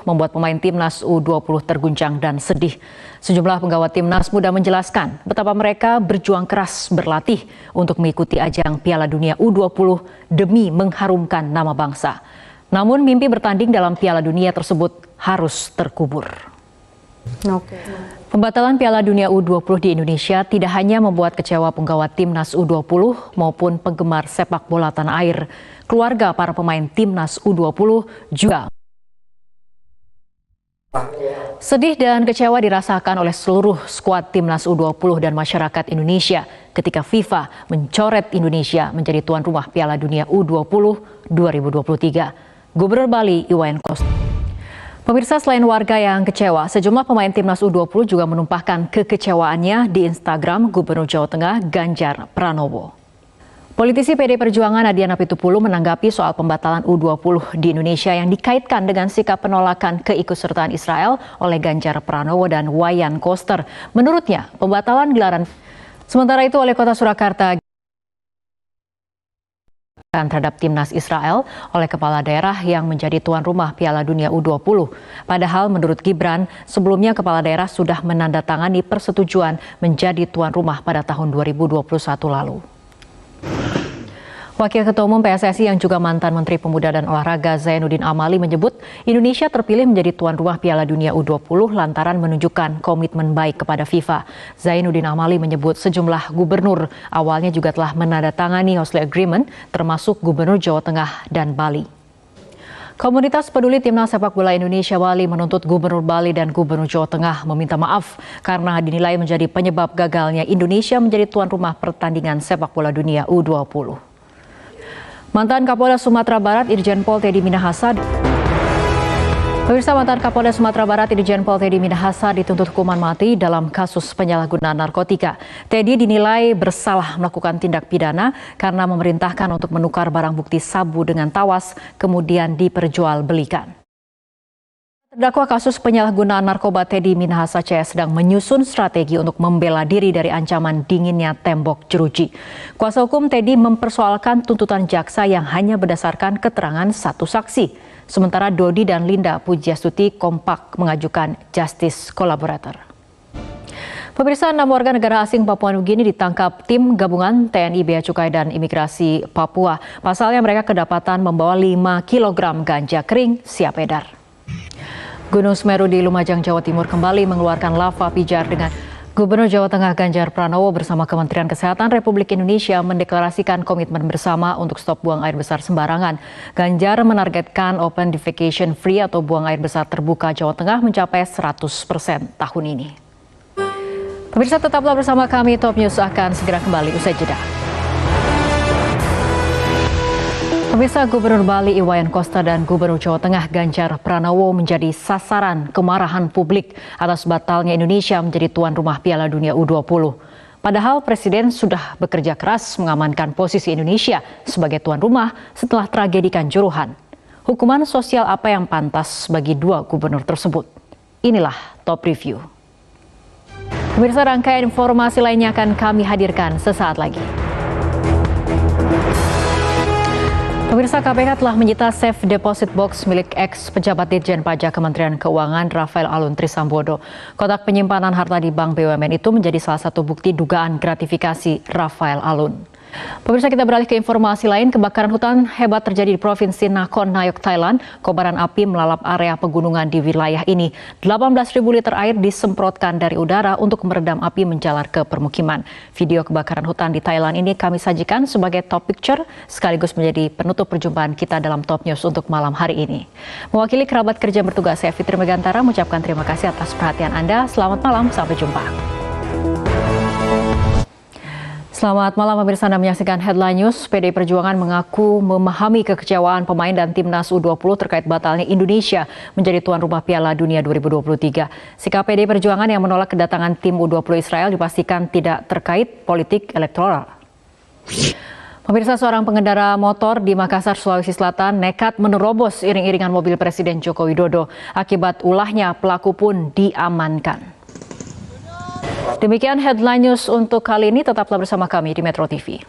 membuat pemain timnas U20 terguncang dan sedih. Sejumlah penggawa timnas muda menjelaskan betapa mereka berjuang keras berlatih untuk mengikuti ajang Piala Dunia U20 demi mengharumkan nama bangsa. Namun mimpi bertanding dalam Piala Dunia tersebut harus terkubur. Pembatalan Piala Dunia U20 di Indonesia tidak hanya membuat kecewa penggawa timnas U20 maupun penggemar sepak bola tanah air. Keluarga para pemain timnas U20 juga sedih dan kecewa dirasakan oleh seluruh skuad timnas U20 dan masyarakat Indonesia ketika FIFA mencoret Indonesia menjadi tuan rumah Piala Dunia U20 2023. Gubernur Bali Iwayan Koster. Pemirsa, selain warga yang kecewa, sejumlah pemain timnas U20 juga menumpahkan kekecewaannya di Instagram Gubernur Jawa Tengah Ganjar Pranowo. Politisi PD Perjuangan Adian Apitupulu menanggapi soal pembatalan U20 di Indonesia yang dikaitkan dengan sikap penolakan keikutsertaan Israel oleh Ganjar Pranowo dan Iwayan Koster. Menurutnya, pembatalan gelaran sementara itu oleh Kota Surakarta terhadap timnas Israel oleh kepala daerah yang menjadi tuan rumah Piala Dunia U20. Padahal menurut Gibran, sebelumnya kepala daerah sudah menandatangani persetujuan menjadi tuan rumah pada tahun 2021 lalu. Wakil Ketua Umum PSSI yang juga mantan Menteri Pemuda dan Olahraga Zainuddin Amali menyebut Indonesia terpilih menjadi tuan rumah Piala Dunia U20 lantaran menunjukkan komitmen baik kepada FIFA. Zainuddin Amali menyebut sejumlah gubernur awalnya juga telah menandatangani Oslo Agreement termasuk Gubernur Jawa Tengah dan Bali. Komunitas peduli timnas sepak bola Indonesia Bali menuntut Gubernur Bali dan Gubernur Jawa Tengah meminta maaf karena dinilai menjadi penyebab gagalnya Indonesia menjadi tuan rumah pertandingan sepak bola dunia U20. Mantan Kapolda Sumatera Barat Irjen Pol Teddy Minahasa. Pemirsa, mantan Kapolda Sumatera Barat Irjen Pol Teddy Minahasa dituntut hukuman mati dalam kasus penyalahgunaan narkotika. Teddy dinilai bersalah melakukan tindak pidana karena memerintahkan untuk menukar barang bukti sabu dengan tawas kemudian diperjualbelikan. Terdakwa kasus penyalahgunaan narkoba Teddy Minahasa CS sedang menyusun strategi untuk membela diri dari ancaman dinginnya tembok jeruji. Kuasa hukum Teddy mempersoalkan tuntutan jaksa yang hanya berdasarkan keterangan satu saksi. Sementara Dodi dan Linda Pujiastuti kompak mengajukan justice collaborator. Pemirsa, 6 warga negara asing Papua Nugini ditangkap tim gabungan TNI Bea Cukai dan Imigrasi Papua. Pasalnya mereka kedapatan membawa 5 kg ganja kering siap edar. Gunung Semeru di Lumajang, Jawa Timur kembali mengeluarkan lava pijar dengan Gubernur Jawa Tengah Ganjar Pranowo bersama Kementerian Kesehatan Republik Indonesia mendeklarasikan komitmen bersama untuk stop buang air besar sembarangan. Ganjar menargetkan open defecation free atau buang air besar terbuka Jawa Tengah mencapai 100% tahun ini. Pemirsa, tetaplah bersama kami, Top News akan segera kembali usai jeda. Pemirsa, Gubernur Bali Iwayan Koster dan Gubernur Jawa Tengah Ganjar Pranowo menjadi sasaran kemarahan publik atas batalnya Indonesia menjadi tuan rumah Piala Dunia U20. Padahal Presiden sudah bekerja keras mengamankan posisi Indonesia sebagai tuan rumah setelah tragedi Kanjuruhan. Hukuman sosial apa yang pantas bagi dua gubernur tersebut? Inilah Top Review. Pemirsa, rangkaian informasi lainnya akan kami hadirkan sesaat lagi. Pemirsa, KPK telah menyita safe deposit box milik ex-pejabat Ditjen Pajak Kementerian Keuangan Rafael Alun Trisambodo. Kotak penyimpanan harta di Bank BUMN itu menjadi salah satu bukti dugaan gratifikasi Rafael Alun. Pemirsa, kita beralih ke informasi lain. Kebakaran hutan hebat terjadi di Provinsi Nakhon Nayok, Thailand. Kobaran api melalap area pegunungan di wilayah ini. 18.000 liter air disemprotkan dari udara untuk meredam api menjalar ke permukiman. Video kebakaran hutan di Thailand ini kami sajikan sebagai top picture sekaligus menjadi penutup perjumpaan kita dalam Top News untuk malam hari ini. Mewakili kerabat kerja yang bertugas, saya Fitri Megantara mengucapkan terima kasih atas perhatian Anda. Selamat malam, sampai jumpa. Selamat malam pemirsa, Anda menyaksikan Headline News. PDI Perjuangan mengaku memahami kekecewaan pemain dan timnas U20 terkait batalnya Indonesia menjadi tuan rumah Piala Dunia 2023. Sikap PDI Perjuangan yang menolak kedatangan tim U20 Israel dipastikan tidak terkait politik elektoral. Pemirsa, seorang pengendara motor di Makassar, Sulawesi Selatan nekat menerobos iring-iringan mobil Presiden Joko Widodo. Akibat ulahnya, pelaku pun diamankan. Demikian Headline News untuk kali ini, tetaplah bersama kami di Metro TV.